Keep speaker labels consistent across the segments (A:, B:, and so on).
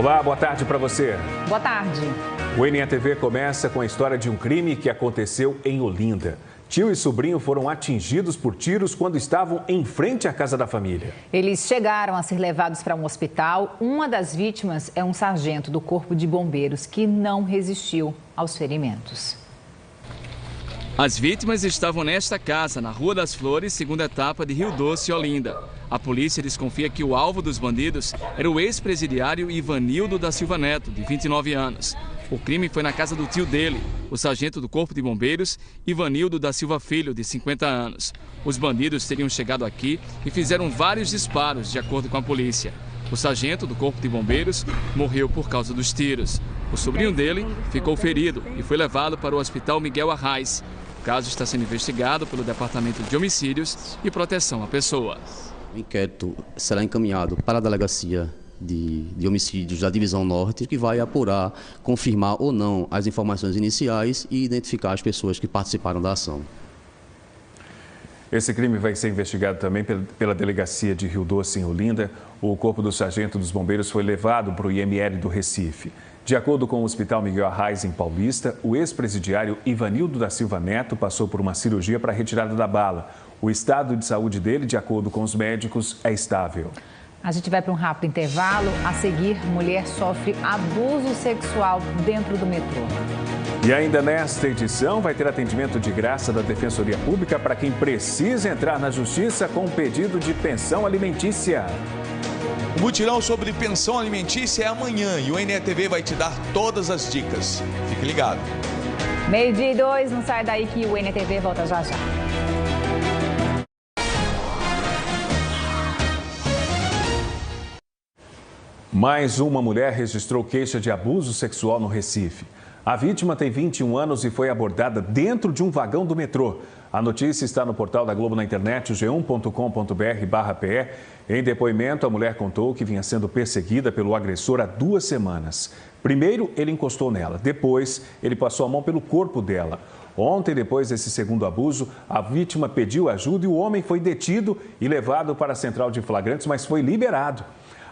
A: Olá, boa tarde para você.
B: Boa tarde.
A: O NETV começa com a história de um crime que aconteceu em Olinda. Tio e sobrinho foram atingidos por tiros quando estavam em frente à casa da família.
B: Eles chegaram a ser levados para um hospital. Uma das vítimas é um sargento do Corpo de Bombeiros que não resistiu aos ferimentos.
C: As vítimas estavam nesta casa, na Rua das Flores, segunda etapa de Rio Doce, Olinda. A polícia desconfia que o alvo dos bandidos era o ex-presidiário Ivanildo da Silva Neto, de 29 anos. O crime foi na casa do tio dele, o sargento do Corpo de Bombeiros, Ivanildo da Silva Filho, de 50 anos. Os bandidos teriam chegado aqui e fizeram vários disparos, de acordo com a polícia. O sargento do Corpo de Bombeiros morreu por causa dos tiros. O sobrinho dele ficou ferido e foi levado para o Hospital Miguel Arraes. O caso está sendo investigado pelo Departamento de Homicídios e Proteção à Pessoa.
D: O inquérito será encaminhado para a Delegacia de Homicídios da Divisão Norte, que vai apurar, confirmar ou não as informações iniciais e identificar as pessoas que participaram da ação.
A: Esse crime vai ser investigado também pela Delegacia de Rio Doce, em Olinda. O corpo do sargento dos bombeiros foi levado para o IML do Recife. De acordo com o Hospital Miguel Arraes, em Paulista, o ex-presidiário Ivanildo da Silva Neto passou por uma cirurgia para a retirada da bala. O estado de saúde dele, de acordo com os médicos, é estável.
B: A gente vai para um rápido intervalo. A seguir, mulher sofre abuso sexual dentro do metrô.
A: E ainda nesta edição vai ter atendimento de graça da Defensoria Pública para quem precisa entrar na Justiça com um pedido de pensão alimentícia.
E: O mutirão sobre pensão alimentícia é amanhã e o NETV vai te dar todas as dicas. Fique ligado.
B: 12:02, não sai daí que o NETV volta já já.
A: Mais uma mulher registrou queixa de abuso sexual no Recife. A vítima tem 21 anos e foi abordada dentro de um vagão do metrô. A notícia está no portal da Globo na internet, g1.com.br/pe. Em depoimento, a mulher contou que vinha sendo perseguida pelo agressor há 2 semanas. Primeiro, ele encostou nela. Depois, ele passou a mão pelo corpo dela. Ontem, depois desse segundo abuso, a vítima pediu ajuda e o homem foi detido e levado para a central de flagrantes, mas foi liberado.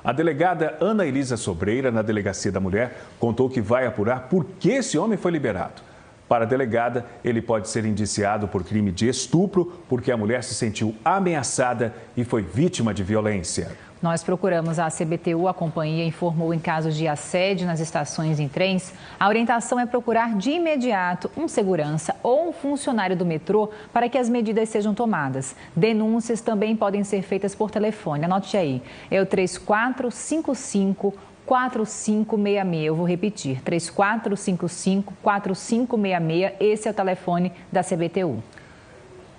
A: A delegada Ana Elisa Sobreira, na Delegacia da Mulher, contou que vai apurar por que esse homem foi liberado. Para a delegada, ele pode ser indiciado por crime de estupro, porque a mulher se sentiu ameaçada e foi vítima de violência.
B: Nós procuramos a CBTU, a companhia informou em casos de assédio nas estações e em trens. A orientação é procurar de imediato um segurança ou um funcionário do metrô para que as medidas sejam tomadas. Denúncias também podem ser feitas por telefone. Anote aí, é o 3455-4566. Eu vou repetir, 3455-4566. Esse é o telefone da CBTU.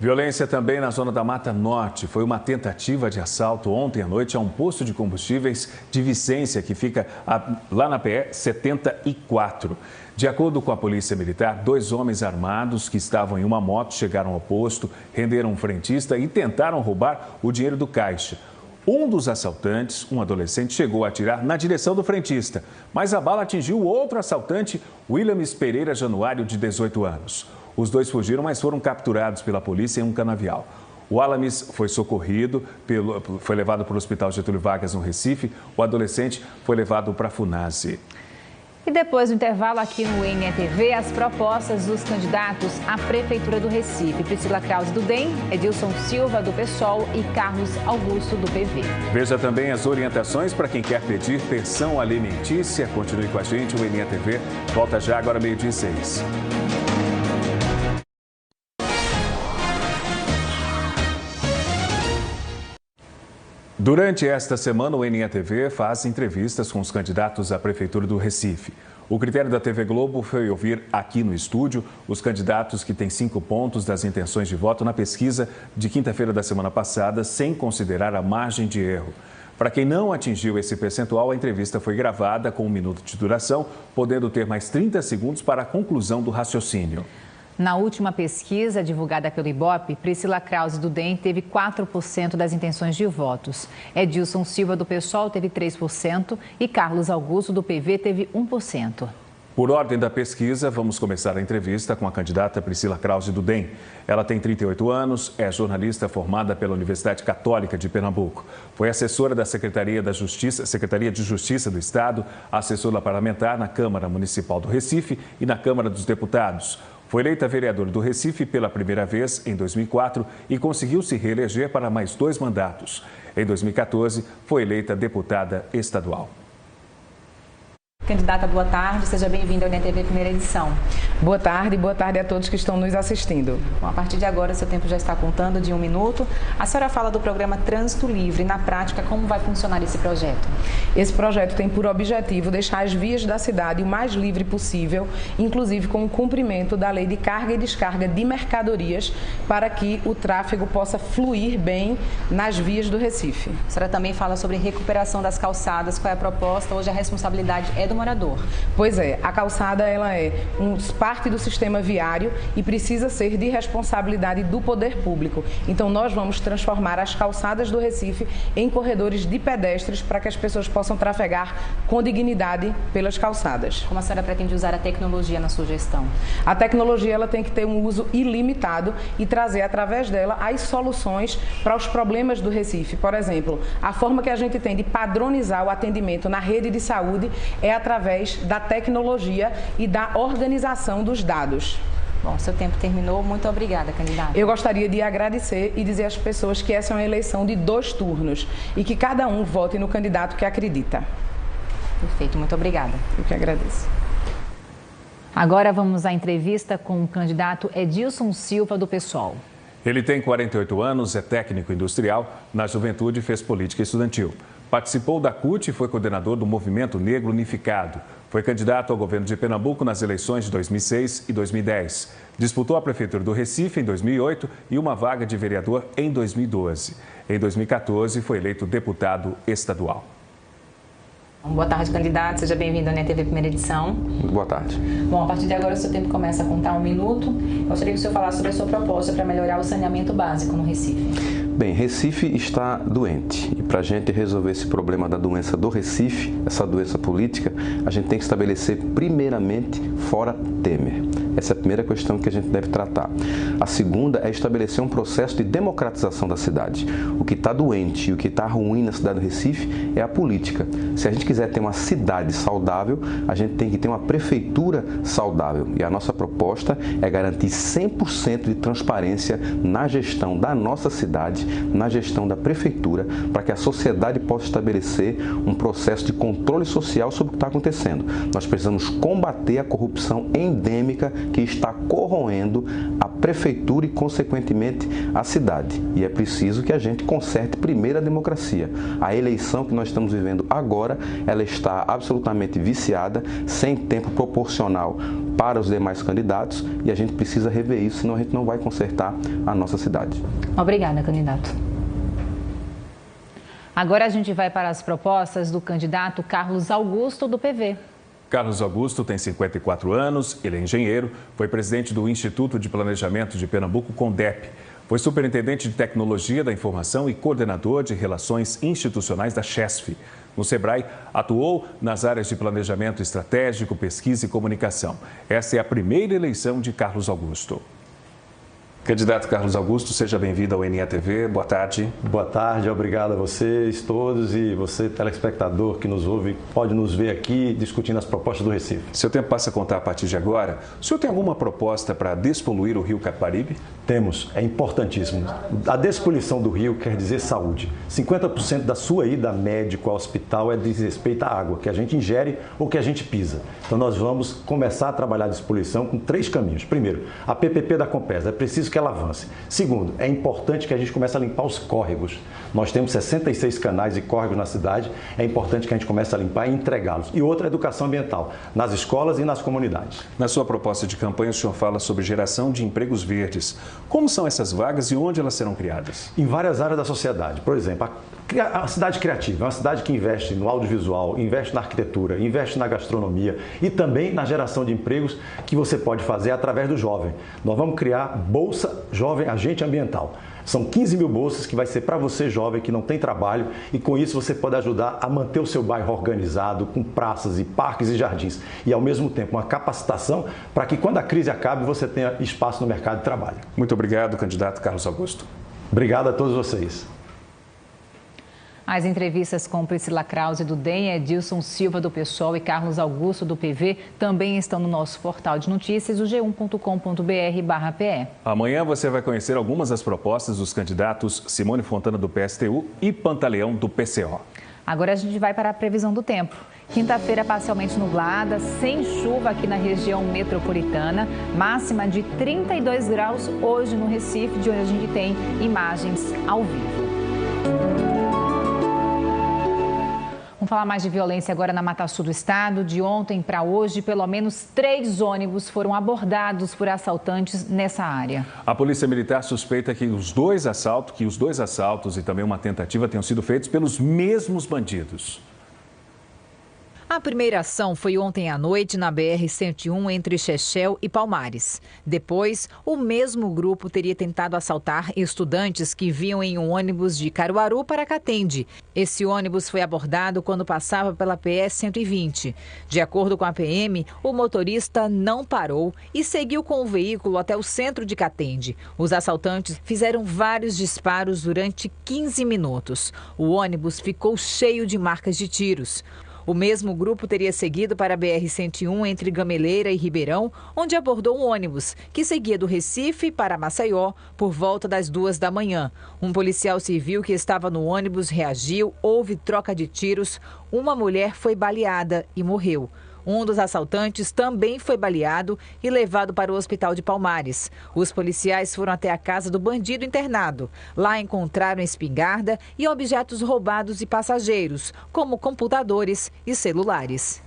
A: Violência também na zona da Mata Norte. Foi uma tentativa de assalto ontem à noite a um posto de combustíveis de Vicência, que fica lá na PE 74. De acordo com a Polícia Militar, 2 homens armados que estavam em uma moto chegaram ao posto, renderam um frentista e tentaram roubar o dinheiro do caixa. Um dos assaltantes, um adolescente, chegou a atirar na direção do frentista, mas a bala atingiu o outro assaltante, Williams Pereira Januário, de 18 anos. Os 2 fugiram, mas foram capturados pela polícia em um canavial. O Alamis foi socorrido, foi levado para o Hospital Getúlio Vargas, no Recife. O adolescente foi levado para a Funase.
B: E depois do intervalo aqui no NETV, as propostas dos candidatos à Prefeitura do Recife. Priscila Krause, do DEM, Edilson Silva, do PSOL e Carlos Augusto, do PV.
A: Veja também as orientações para quem quer pedir pensão alimentícia. Continue com a gente, o NETV volta já agora 12:06. Durante esta semana, o NETV faz entrevistas com os candidatos à Prefeitura do Recife. O critério da TV Globo foi ouvir aqui no estúdio os candidatos que têm 5 pontos das intenções de voto na pesquisa de quinta-feira da semana passada, sem considerar a margem de erro. Para quem não atingiu esse percentual, a entrevista foi gravada com 1 minuto de duração, podendo ter mais 30 segundos para a conclusão do raciocínio.
B: Na última pesquisa divulgada pelo Ibope, Priscila Krause, do DEM, teve 4% das intenções de votos. Edilson Silva, do PSOL, teve 3% e Carlos Augusto, do PV, teve 1%.
A: Por ordem da pesquisa, vamos começar a entrevista com a candidata Priscila Krause do DEM. Ela tem 38 anos, é jornalista formada pela Universidade Católica de Pernambuco. Foi assessora da Secretaria de Justiça do Estado, assessora parlamentar na Câmara Municipal do Recife e na Câmara dos Deputados. Foi eleita vereadora do Recife pela primeira vez em 2004 e conseguiu se reeleger para mais 2 mandatos. Em 2014, foi eleita deputada estadual.
B: Candidata, boa tarde. Seja bem-vinda ao NTV Primeira Edição.
F: Boa tarde a todos que estão nos assistindo.
B: Bom, a partir de agora, seu tempo já está contando de 1 minuto. A senhora fala do programa Trânsito Livre. Na prática, como vai funcionar esse projeto?
F: Esse projeto tem por objetivo deixar as vias da cidade o mais livre possível, inclusive com o cumprimento da lei de carga e descarga de mercadorias, para que o tráfego possa fluir bem nas vias do Recife.
B: A senhora também fala sobre recuperação das calçadas. Qual é a proposta? Hoje a responsabilidade é do morador.
F: Pois é, a calçada ela é parte do sistema viário e precisa ser de responsabilidade do poder público. Então nós vamos transformar as calçadas do Recife em corredores de pedestres para que as pessoas possam trafegar com dignidade pelas calçadas.
B: Como a senhora pretende usar a tecnologia na sua gestão?
F: A tecnologia ela tem que ter um uso ilimitado e trazer através dela as soluções para os problemas do Recife. Por exemplo, a forma que a gente tem de padronizar o atendimento na rede de saúde é através da tecnologia e da organização dos dados.
B: Bom, seu tempo terminou. Muito obrigada, candidata.
F: Eu gostaria de agradecer e dizer às pessoas que essa é uma eleição de 2 turnos e que cada um vote no candidato que acredita.
B: Perfeito, muito obrigada.
F: Eu que agradeço.
B: Agora vamos à entrevista com o candidato Edilson Silva, do PSOL.
A: Ele tem 48 anos, é técnico industrial, na juventude fez política estudantil. Participou da CUT e foi coordenador do Movimento Negro Unificado. Foi candidato ao governo de Pernambuco nas eleições de 2006 e 2010. Disputou a prefeitura do Recife em 2008 e uma vaga de vereador em 2012. Em 2014, foi eleito deputado estadual.
B: Boa tarde, candidato. Seja bem-vindo à NTV Primeira Edição.
G: Boa tarde.
B: Bom, a partir de agora o seu tempo começa a contar 1 minuto. Gostaria que o senhor falasse sobre a sua proposta para melhorar o saneamento básico no Recife.
G: Bem, Recife está doente e para a gente resolver esse problema da doença do Recife, essa doença política, a gente tem que estabelecer primeiramente fora Temer. Essa é a primeira questão que a gente deve tratar. A segunda é estabelecer um processo de democratização da cidade. O que está doente e o que está ruim na cidade do Recife é a política. Se a gente quiser ter uma cidade saudável, a gente tem que ter uma prefeitura saudável. E a nossa proposta é garantir 100% de transparência na gestão da nossa cidade, na gestão da prefeitura, para que a sociedade possa estabelecer um processo de controle social sobre o que está acontecendo. Nós precisamos combater a corrupção endêmica que está corroendo a prefeitura e, consequentemente, a cidade. E é preciso que a gente conserte primeiro a democracia. A eleição que nós estamos vivendo agora, ela está absolutamente viciada, sem tempo proporcional para os demais candidatos e a gente precisa rever isso, senão a gente não vai consertar a nossa cidade.
B: Obrigada, candidato. Agora a gente vai para as propostas do candidato Carlos Augusto, do PV.
A: Carlos Augusto tem 54 anos, ele é engenheiro, foi presidente do Instituto de Planejamento de Pernambuco, CONDEP. Foi superintendente de Tecnologia da Informação e coordenador de Relações Institucionais da CHESF. No SEBRAE, atuou nas áreas de planejamento estratégico, pesquisa e comunicação. Essa é a primeira eleição de Carlos Augusto. Candidato Carlos Augusto, seja bem-vindo ao NTV. Boa tarde.
H: Boa tarde, obrigado a vocês todos e você, telespectador que nos ouve, pode nos ver aqui discutindo as propostas do Recife.
A: Seu tempo passa a contar a partir de agora. O senhor tem alguma proposta para despoluir o rio Capibaribe?
H: Temos, é importantíssimo. A despoluição do rio quer dizer saúde. 50% da sua ida médico ao hospital é diz respeito à água que a gente ingere ou que a gente pisa. Então nós vamos começar a trabalhar a despoluição com 3 caminhos. Primeiro, a PPP da Compesa, é preciso que ela avance. Segundo, é importante que a gente comece a limpar os córregos. Nós temos 66 canais e córregos na cidade, é importante que a gente comece a limpar e entregá-los. E outra, a educação ambiental, nas escolas e nas comunidades.
A: Na sua proposta de campanha, o senhor fala sobre geração de empregos verdes. Como são essas vagas e onde elas serão criadas?
H: Em várias áreas da sociedade. Por exemplo, a cidade criativa é uma cidade que investe no audiovisual, investe na arquitetura, investe na gastronomia e também na geração de empregos que você pode fazer através do jovem. Nós vamos criar Bolsa Jovem Agente Ambiental. São 15 mil bolsas que vai ser para você jovem que não tem trabalho e com isso você pode ajudar a manter o seu bairro organizado, com praças e parques e jardins. E ao mesmo tempo uma capacitação para que quando a crise acabe você tenha espaço no mercado de trabalho.
A: Muito obrigado, candidato Carlos Augusto.
H: Obrigado a todos vocês.
B: As entrevistas com Priscila Krause do DEM, Edilson Silva do PSOL e Carlos Augusto do PV também estão no nosso portal de notícias, o g1.com.br/pe.
A: Amanhã você vai conhecer algumas das propostas dos candidatos Simone Fontana do PSTU e Pantaleão do PCO.
B: Agora a gente vai para a previsão do tempo. Quinta-feira parcialmente nublada, sem chuva aqui na região metropolitana, máxima de 32 graus hoje no Recife, de onde a gente tem imagens ao vivo. Vamos falar mais de violência agora na Mata Sul do estado. De ontem para hoje, pelo menos 3 ônibus foram abordados por assaltantes nessa área.
A: A Polícia Militar suspeita que os dois assaltos e também uma tentativa tenham sido feitos pelos mesmos bandidos.
B: A primeira ação foi ontem à noite na BR-101 entre Chechel e Palmares. Depois, o mesmo grupo teria tentado assaltar estudantes que vinham em um ônibus de Caruaru para Catende. Esse ônibus foi abordado quando passava pela PS-120. De acordo com a PM, o motorista não parou e seguiu com o veículo até o centro de Catende. Os assaltantes fizeram vários disparos durante 15 minutos. O ônibus ficou cheio de marcas de tiros. O mesmo grupo teria seguido para a BR-101 entre Gameleira e Ribeirão, onde abordou um ônibus que seguia do Recife para Maceió por volta das 2 da manhã. Um policial civil que estava no ônibus reagiu, houve troca de tiros, uma mulher foi baleada e morreu. Um dos assaltantes também foi baleado e levado para o hospital de Palmares. Os policiais foram até a casa do bandido internado. Lá encontraram espingarda e objetos roubados de passageiros, como computadores e celulares.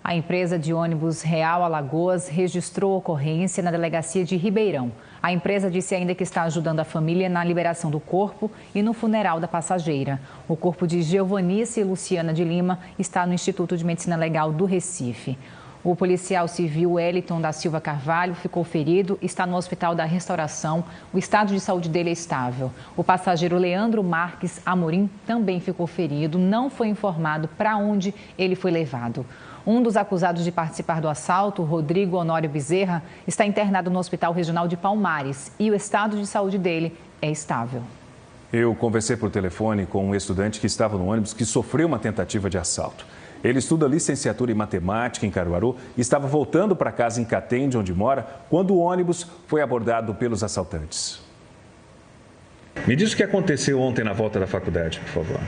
B: A empresa de ônibus Real Alagoas registrou ocorrência na delegacia de Ribeirão. A empresa disse ainda que está ajudando a família na liberação do corpo e no funeral da passageira. O corpo de Giovanice e Luciana de Lima está no Instituto de Medicina Legal do Recife. O policial civil Wellington da Silva Carvalho ficou ferido e está no Hospital da Restauração. O estado de saúde dele é estável. O passageiro Leandro Marques Amorim também ficou ferido. Não foi informado para onde ele foi levado. Um dos acusados de participar do assalto, Rodrigo Honório Bezerra, está internado no Hospital Regional de Palmares e o estado de saúde dele é estável.
A: Eu conversei por telefone com um estudante que estava no ônibus que sofreu uma tentativa de assalto. Ele estuda licenciatura em matemática em Caruaru e estava voltando para casa em Catende, onde mora, quando o ônibus foi abordado pelos assaltantes. Me diz o que aconteceu ontem na volta da faculdade, por favor.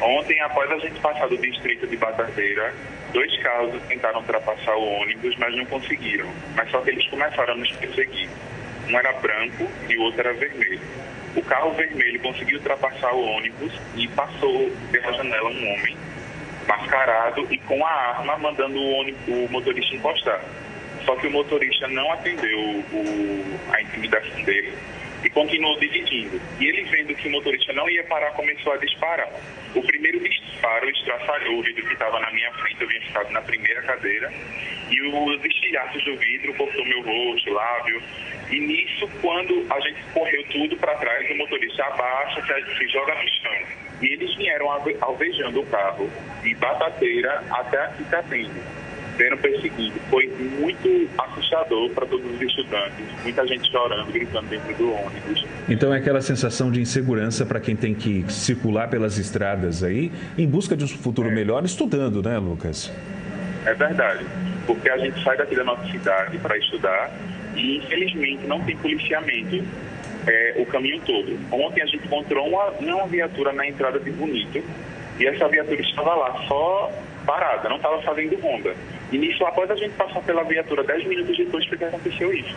I: Ontem, após a gente passar do distrito de Batateira, 2 carros tentaram ultrapassar o ônibus, mas não conseguiram. Mas só que eles começaram a nos perseguir. Um era branco e o outro era vermelho. O carro vermelho conseguiu ultrapassar o ônibus e passou pela janela um homem mascarado e com a arma mandando o motorista encostar. Só que o motorista não atendeu a intimidação dele e continuou dirigindo. E ele, vendo que o motorista não ia parar, começou a disparar. O primeiro disparo estraçalhou o vidro que estava na minha frente, eu vinha ficado na primeira cadeira, e os estilhaços do vidro cortou meu rosto, lábio. E nisso, quando a gente correu tudo para trás, o motorista abaixa, se joga no chão. E eles vieram alvejando o carro de Batateira até aqui Catende, sendo perseguido. Foi muito assustador para todos os estudantes, muita gente chorando, gritando dentro do ônibus.
A: Então é aquela sensação de insegurança para quem tem que circular pelas estradas aí, em busca de um futuro melhor, estudando, né, Lucas?
I: É verdade, porque a gente sai daqui da nossa cidade para estudar e, infelizmente, não tem policiamento o caminho todo. Ontem a gente encontrou uma viatura na entrada de Bonito e essa viatura estava lá só parada, não estava fazendo ronda. E nisso, após a gente passar pela viatura 10 minutos depois, foi que aconteceu isso.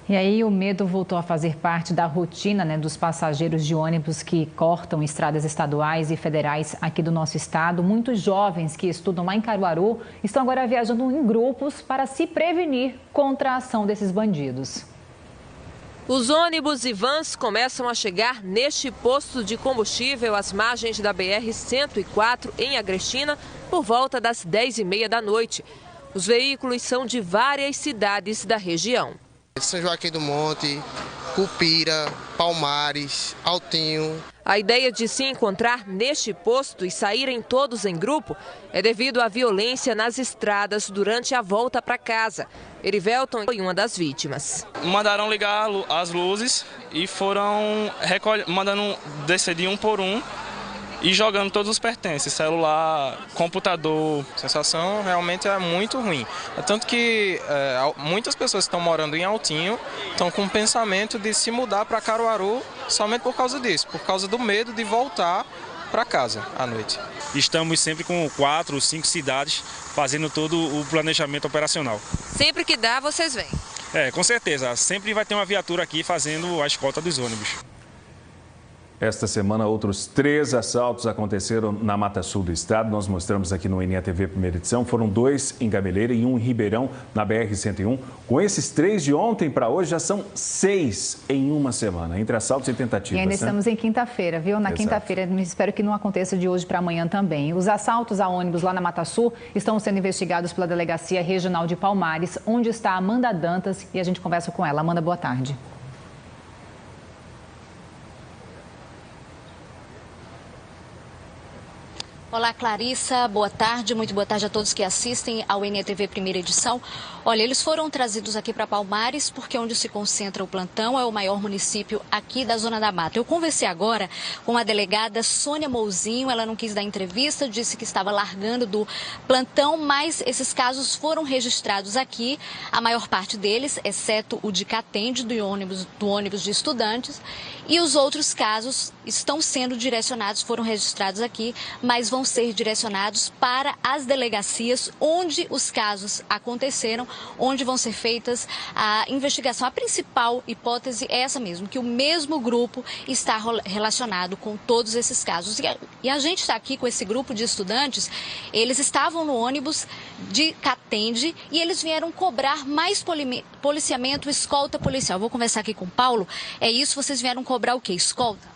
B: E aí o medo voltou a fazer parte da rotina, né, dos passageiros de ônibus que cortam estradas estaduais e federais aqui do nosso estado. Muitos jovens que estudam lá em Caruaru estão agora viajando em grupos para se prevenir contra a ação desses bandidos.
J: Os ônibus e vans começam a chegar neste posto de combustível às margens da BR-104 em Agrestina por volta das 10h30 da noite. Os veículos são de várias cidades da região.
K: São Joaquim do Monte, Cupira, Palmares, Altinho.
J: A ideia de se encontrar neste posto e saírem todos em grupo é devido à violência nas estradas durante a volta para casa. Erivelton foi uma das vítimas.
L: Mandaram ligar as luzes e foram mandando descer de um por um e jogando todos os pertences, celular, computador.
M: A sensação realmente é muito ruim. Tanto que muitas pessoas que estão morando em Altinho estão com o pensamento de se mudar para Caruaru somente por causa disso, por causa do medo de voltar para casa à noite.
N: Estamos sempre com 4 ou 5 cidades fazendo todo o planejamento operacional.
J: Sempre que dá, vocês vêm?
N: Com certeza. Sempre vai ter uma viatura aqui fazendo a escolta dos ônibus.
A: Esta semana, outros 3 assaltos aconteceram na Mata Sul do estado. Nós mostramos aqui no NETV primeira edição. Foram 2 em Gameleira e 1 em Ribeirão, na BR-101. Com esses 3 de ontem para hoje, já são 6 em uma semana, entre assaltos e tentativas.
B: E ainda estamos em quinta-feira, viu? Na quinta-feira, espero que não aconteça de hoje para amanhã também. Os assaltos a ônibus lá na Mata Sul estão sendo investigados pela Delegacia Regional de Palmares, onde está a Amanda Dantas, e a gente conversa com ela. Amanda, boa tarde.
O: Olá, Clarissa, boa tarde, muito boa tarde a todos que assistem ao NETV primeira edição. Olha, eles foram trazidos aqui para Palmares porque onde se concentra o plantão é o maior município aqui da Zona da Mata. Eu conversei agora com a delegada Sônia Mouzinho, ela não quis dar entrevista, disse que estava largando do plantão, mas esses casos foram registrados aqui, a maior parte deles, exceto o de Catende, do ônibus de estudantes, e os outros casos estão sendo direcionados, foram registrados aqui, mas vão ser direcionados para as delegacias onde os casos aconteceram, onde vão ser feitas a investigação. A principal hipótese é essa mesmo, que o mesmo grupo está relacionado com todos esses casos. E a gente está aqui com esse grupo de estudantes, eles estavam no ônibus de Catende e eles vieram cobrar mais policiamento, escolta policial. Eu vou conversar aqui com o Paulo. É isso, vocês vieram cobrar o quê? Escolta?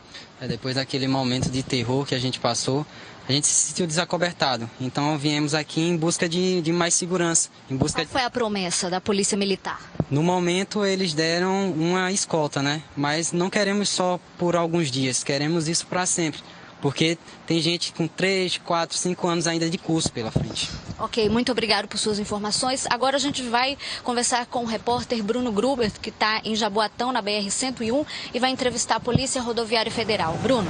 P: Depois daquele momento de terror que a gente passou, a gente se sentiu desacobertado. Então viemos aqui em busca de mais segurança.
O: Qual foi a promessa da Polícia Militar?
P: No momento eles deram uma escolta, né? Mas não queremos só por alguns dias, queremos isso para sempre. Porque tem gente com 3, 4, 5 anos ainda de curso pela frente.
O: Ok, muito obrigado por suas informações. Agora a gente vai conversar com o repórter Bruno Gruber, que está em Jaboatão, na BR-101, e vai entrevistar a Polícia Rodoviária Federal. Bruno.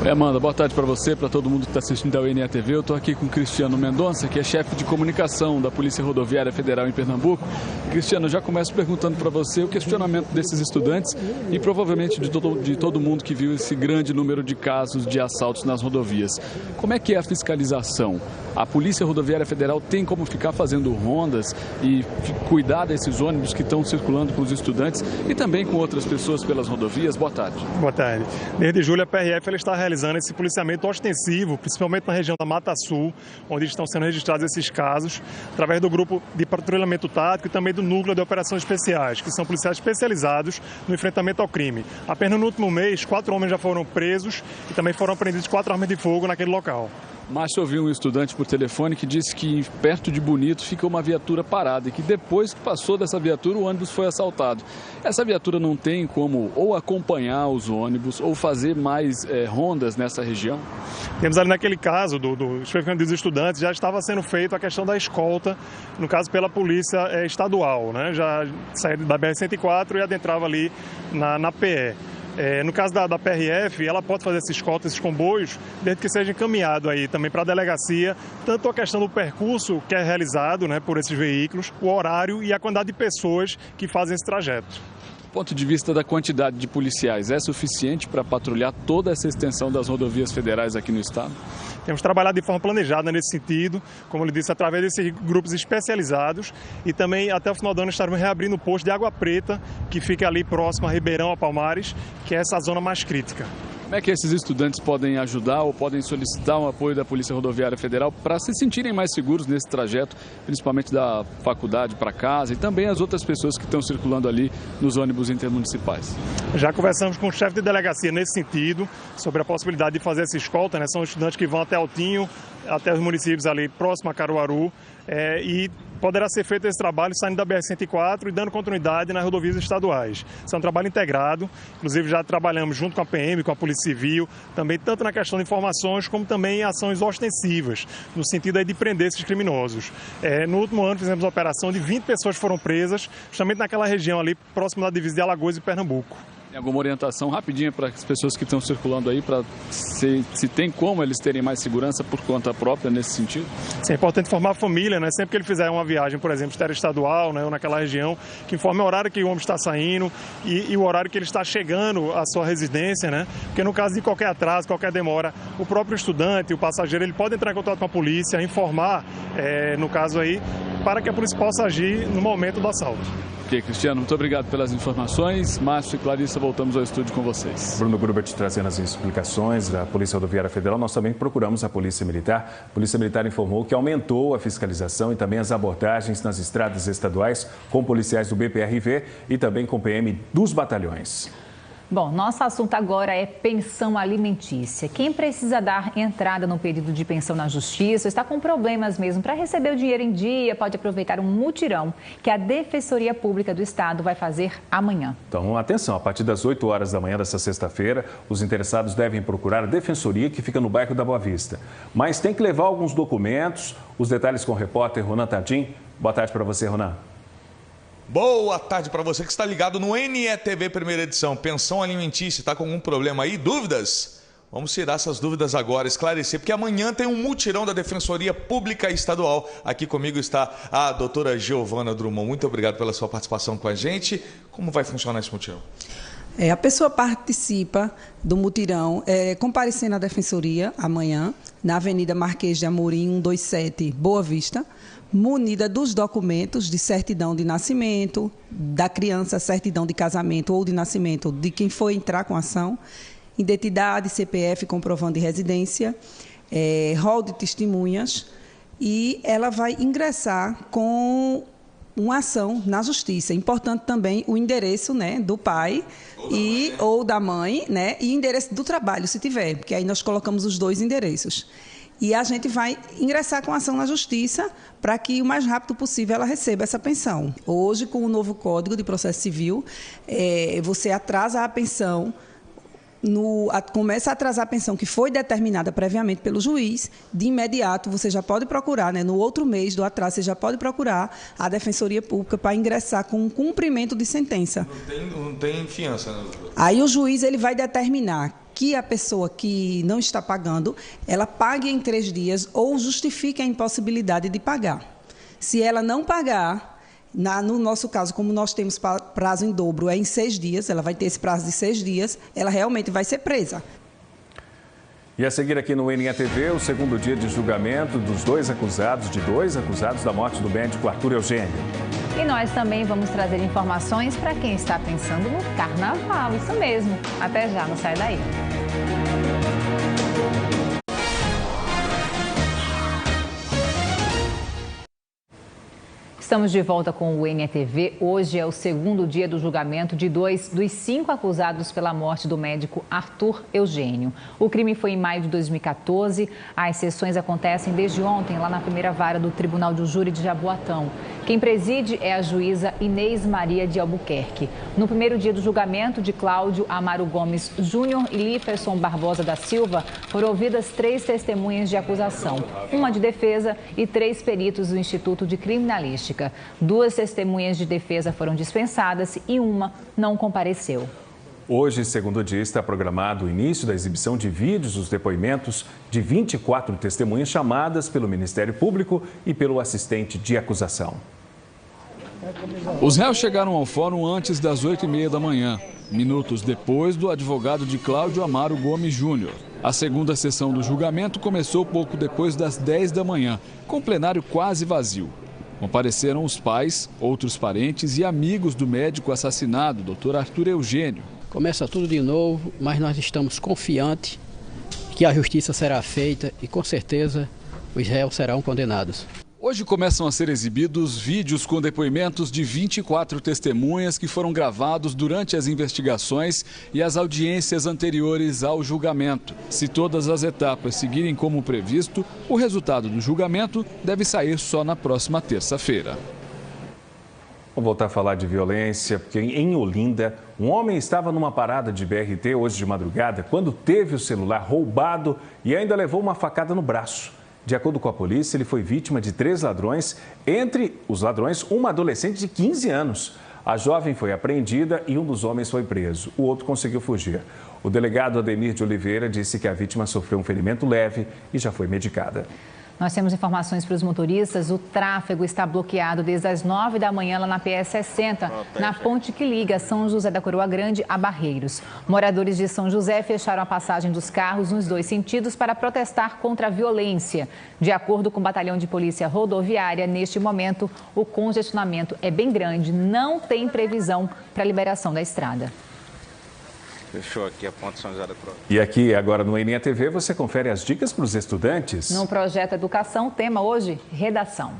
C: Oi, Amanda, boa tarde para você, para todo mundo que está assistindo ao NETV. Eu estou aqui com o Cristiano Mendonça, que é chefe de comunicação da Polícia Rodoviária Federal em Pernambuco. Cristiano, eu já começo perguntando para você o questionamento desses estudantes e provavelmente de todo mundo que viu esse grande número de casos de assaltos nas rodovias. Como é que é a fiscalização? A Polícia Rodoviária Federal tem como ficar fazendo rondas e cuidar desses ônibus que estão circulando com os estudantes e também com outras pessoas pelas rodovias? Boa tarde.
Q: Boa tarde. Desde julho, a PRF ela está realizando esse policiamento ostensivo, principalmente na região da Mata Sul, onde estão sendo registrados esses casos, através do grupo de patrulhamento tático e também do núcleo de operações especiais, que são policiais especializados no enfrentamento ao crime. Apenas no último mês, 4 homens já foram presos e também foram apreendidos 4 armas de fogo naquele local.
C: Mas eu ouvi um estudante por telefone que disse que perto de Bonito fica uma viatura parada e que depois que passou dessa viatura o ônibus foi assaltado. Essa viatura não tem como ou acompanhar os ônibus ou fazer mais rondas nessa região?
Q: Temos ali naquele caso do dos estudantes, já estava sendo feita a questão da escolta, no caso pela polícia estadual, né? Já saía da BR-104 e adentrava ali na PE. No caso da PRF, ela pode fazer essa escolta, esses comboios, desde que seja encaminhado aí também para a delegacia, tanto a questão do percurso que é realizado, né, por esses veículos, o horário e a quantidade de pessoas que fazem esse trajeto.
C: Do ponto de vista da quantidade de policiais, é suficiente para patrulhar toda essa extensão das rodovias federais aqui no estado?
Q: Temos trabalhado de forma planejada nesse sentido, como ele disse, através desses grupos especializados e também até o final do ano estaremos reabrindo o posto de Água Preta, que fica ali próximo a Ribeirão, a Palmares, que é essa zona mais crítica.
C: Como é que esses estudantes podem ajudar ou podem solicitar um apoio da Polícia Rodoviária Federal para se sentirem mais seguros nesse trajeto, principalmente da faculdade para casa e também as outras pessoas que estão circulando ali nos ônibus intermunicipais?
Q: Já conversamos com o chefe de delegacia nesse sentido, sobre a possibilidade de fazer essa escolta, né? São estudantes que vão até Altinho, até os municípios ali próximo a Caruaru, e poderá ser feito esse trabalho saindo da BR-104 e dando continuidade nas rodovias estaduais. Isso é um trabalho integrado, inclusive já trabalhamos junto com a PM, com a Polícia Civil, também tanto na questão de informações como também em ações ostensivas, no sentido aí de prender esses criminosos. No último ano fizemos uma operação de 20 pessoas foram presas, justamente naquela região ali, próximo da divisa de Alagoas e Pernambuco.
R: Tem alguma orientação rapidinha para as pessoas que estão circulando aí, para se tem como eles terem mais segurança por conta própria nesse sentido?
Q: Sim, é importante informar a família, né? Sempre que ele fizer uma viagem, por exemplo, interestadual, né, ou naquela região, que informe o horário que o homem está saindo e o horário que ele está chegando à sua residência, né? Porque no caso de qualquer atraso, qualquer demora, o próprio estudante, o passageiro, ele pode entrar em contato com a polícia, informar, no caso aí, para que a polícia possa agir no momento do assalto.
R: Ok, Cristiano, muito obrigado pelas informações. Márcio e Clarissa, voltamos ao estúdio com vocês.
A: Bruno Grubert trazendo as explicações da Polícia Rodoviária Federal. Nós também procuramos a Polícia Militar. A Polícia Militar informou que aumentou a fiscalização e também as abordagens nas estradas estaduais com policiais do BPRV e também com PM dos batalhões.
B: Bom, nosso assunto agora é pensão alimentícia. Quem precisa dar entrada no pedido de pensão na Justiça, está com problemas mesmo para receber o dinheiro em dia, pode aproveitar um mutirão que a Defensoria Pública do Estado vai fazer amanhã.
A: Então, atenção, a partir das 8 horas da manhã desta sexta-feira, os interessados devem procurar a Defensoria, que fica no bairro da Boa Vista. Mas tem que levar alguns documentos. Os detalhes com o repórter Ronan Tardim. Boa tarde para você, Ronan.
E: Boa tarde para você que está ligado no NETV Primeira Edição. Pensão alimentícia, está com algum problema aí? Dúvidas? Vamos tirar essas dúvidas agora, esclarecer, porque amanhã tem um mutirão da Defensoria Pública Estadual. Aqui comigo está a doutora Giovana Drummond. Muito obrigado pela sua participação com a gente. Como vai funcionar esse mutirão?
S: A pessoa participa do mutirão comparecendo à Defensoria amanhã, na Avenida Marquês de Amorim, 127, Boa Vista, munida dos documentos de certidão de nascimento, da criança, certidão de casamento ou de nascimento de quem for entrar com a ação, identidade, CPF, comprovando de residência, rol de testemunhas, e ela vai ingressar com uma ação na Justiça. Importante também o endereço, né, do pai ou da mãe, né, e endereço do trabalho, se tiver, porque aí nós colocamos os dois endereços. E a gente vai ingressar com ação na Justiça para que o mais rápido possível ela receba essa pensão. Hoje, com o novo Código de Processo Civil, você atrasa a pensão, começa a atrasar a pensão que foi determinada previamente pelo juiz, de imediato você já pode procurar, né, no outro mês do atraso, você já pode procurar a Defensoria Pública para ingressar com um cumprimento de sentença.
E: Não tem fiança, né?
S: Aí o juiz ele vai determinar que a pessoa que não está pagando, ela pague em 3 dias ou justifique a impossibilidade de pagar. Se ela não pagar, no nosso caso, como nós temos prazo em dobro, é em 6 dias, ela vai ter esse prazo de 6 dias, ela realmente vai ser presa.
A: E a seguir aqui no NETV, o segundo dia de julgamento dos dois acusados da morte do médico Arthur Eugênio.
B: E nós também vamos trazer informações para quem está pensando no carnaval, isso mesmo. Até já, não sai daí. Estamos de volta com o NETV. Hoje é o segundo dia do julgamento de 2 dos 5 acusados pela morte do médico Arthur Eugênio. O crime foi em maio de 2014. As sessões acontecem desde ontem lá na primeira vara do Tribunal do Júri de Jaboatão. Quem preside é a juíza Inês Maria de Albuquerque. No primeiro dia do julgamento de Cláudio Amaro Gomes Júnior e Líferson Barbosa da Silva, foram ouvidas 3 testemunhas de acusação, uma de defesa e 3 peritos do Instituto de Criminalística. 2 testemunhas de defesa foram dispensadas e uma não compareceu.
A: Hoje, segundo dia, está programado o início da exibição de vídeos dos depoimentos de 24 testemunhas chamadas pelo Ministério Público e pelo assistente de acusação.
R: Os réus chegaram ao fórum antes das 8h30 da manhã, minutos depois do advogado de Cláudio Amaro Gomes Júnior. A segunda sessão do julgamento começou pouco depois das 10 da manhã, com o plenário quase vazio. Compareceram os pais, outros parentes e amigos do médico assassinado, Dr. Arthur Eugênio.
T: Começa tudo de novo, mas nós estamos confiantes que a justiça será feita e, com certeza, os réus serão condenados.
R: Hoje começam a ser exibidos vídeos com depoimentos de 24 testemunhas que foram gravados durante as investigações e as audiências anteriores ao julgamento. Se todas as etapas seguirem como previsto, o resultado do julgamento deve sair só na próxima terça-feira.
A: Vamos voltar a falar de violência, porque em Olinda, um homem estava numa parada de BRT hoje de madrugada quando teve o celular roubado e ainda levou uma facada no braço. De acordo com a polícia, ele foi vítima de 3 ladrões, entre os ladrões, uma adolescente de 15 anos. A jovem foi apreendida e um dos homens foi preso. O outro conseguiu fugir. O delegado Ademir de Oliveira disse que a vítima sofreu um ferimento leve e já foi medicada.
B: Nós temos informações para os motoristas. O tráfego está bloqueado desde as 9 da manhã lá na PS60, na ponte que liga São José da Coroa Grande a Barreiros. Moradores de São José fecharam a passagem dos carros nos 2 sentidos para protestar contra a violência. De acordo com o Batalhão de Polícia Rodoviária, neste momento, o congestionamento é bem grande, não tem previsão para a liberação da estrada.
U: Fechou aqui a ponte São José da Coroa.
A: E aqui, agora no NETV, você confere as dicas para os estudantes.
B: No Projeto Educação, o tema hoje, redação.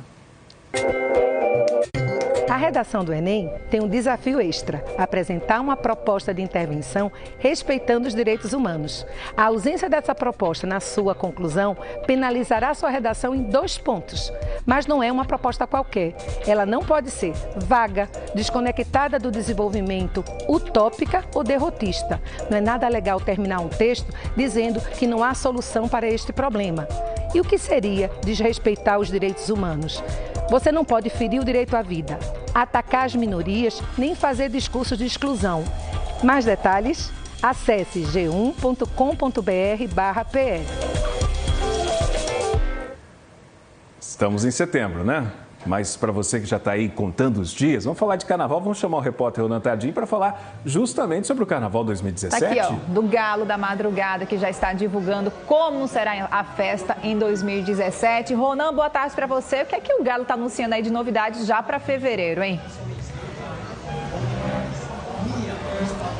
V: A redação do Enem tem um desafio extra: apresentar uma proposta de intervenção respeitando os direitos humanos. A ausência dessa proposta na sua conclusão penalizará sua redação em 2 pontos. Mas não é uma proposta qualquer. Ela não pode ser vaga, desconectada do desenvolvimento, utópica ou derrotista. Não é nada legal terminar um texto dizendo que não há solução para este problema. E o que seria desrespeitar os direitos humanos? Você não pode ferir o direito à vida, atacar as minorias, nem fazer discursos de exclusão. Mais detalhes? Acesse g1.com.br/pr.
A: Estamos em setembro, né? Mas para você que já está aí contando os dias, vamos falar de carnaval. Vamos chamar o repórter Ronan Tardim para falar justamente sobre o carnaval 2017.
B: Tá aqui, ó, do Galo da Madrugada, que já está divulgando como será a festa em 2017. Ronan, boa tarde para você. O que é que o Galo está anunciando aí de novidades já para fevereiro, hein?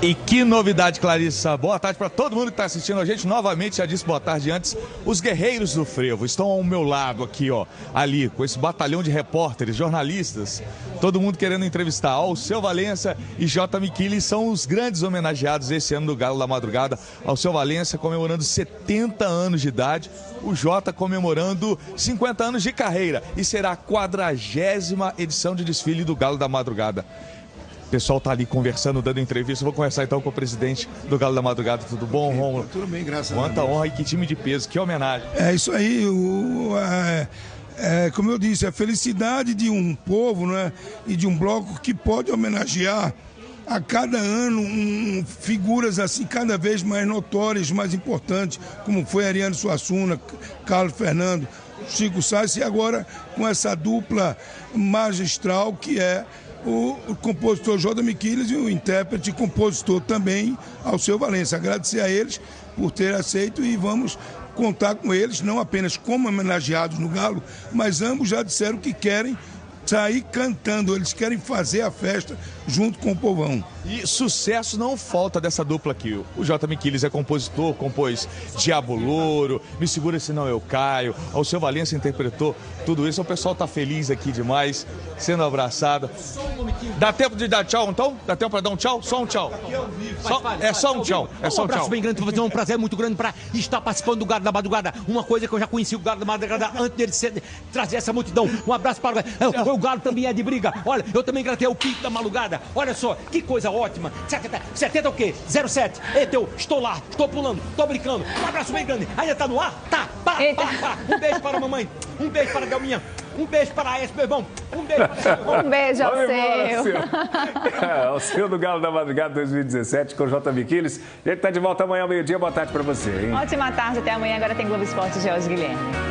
E: E que novidade, Clarissa. Boa tarde para todo mundo que está assistindo a gente. Novamente, já disse boa tarde antes. Os guerreiros do frevo estão ao meu lado aqui, ó, ali, com esse batalhão de repórteres, jornalistas. Todo mundo querendo entrevistar. Alceu Valença e J. Michele são os grandes homenageados esse ano do Galo da Madrugada. Alceu Valença comemorando 70 anos de idade. O Jota comemorando 50 anos de carreira. E será a 40ª edição de desfile do Galo da Madrugada. O pessoal está ali conversando, dando entrevista. Vou conversar então com o presidente do Galo da Madrugada. Tudo bom, Rômulo?
W: Tudo bem, graças a Deus.
E: Quanta honra e que time de peso, que homenagem.
W: É isso aí, como eu disse, a felicidade de um povo, né, e de um bloco que pode homenagear a cada ano figuras assim cada vez mais notórias, mais importantes, como foi Ariano Suassuna, Carlos Fernando, Chico Sainz, e agora com essa dupla magistral que é o compositor J. Michele e o intérprete e compositor também Alceu Valença. Agradecer a eles por ter aceito e vamos contar com eles, não apenas como homenageados no Galo, mas ambos já disseram que querem sair cantando, eles querem fazer a festa junto com o povão.
E: E sucesso não falta dessa dupla aqui. O J. Michele é compositor, compôs Diabo Louro, Me Segura Senão Eu Caio, Alceu Valença interpretou tudo isso. O pessoal tá feliz aqui demais, sendo abraçado. Dá tempo de dar tchau então? Dá tempo para dar um tchau? Só um tchau. É só um tchau. É só um
X: abraço
E: tchau.
X: bem grande, é um prazer muito grande para estar participando do Galo da Madrugada. Uma coisa que eu já conheci o Galo da Madrugada antes dele trazer essa multidão. Um abraço para o Galo também é de briga. Olha, eu também gravei o Pico da Madrugada. Olha só, que coisa ótima. 70 o quê? 07. Estou lá, estou pulando, estou brincando. Um abraço bem grande. Ainda tá no ar? Tá. Pá. Um beijo para a mamãe. Um beijo para a Delminha. Um beijo para a meu irmão. Um beijo para seu irmão.
B: Um beijo ao seu.
A: Alceu do Galo da Madrugada 2017 com o J. Michele. A gente tá de volta amanhã ao meio-dia. Boa tarde para você, hein?
B: Ótima tarde, até amanhã. Agora tem Globo Esporte, George Guilherme.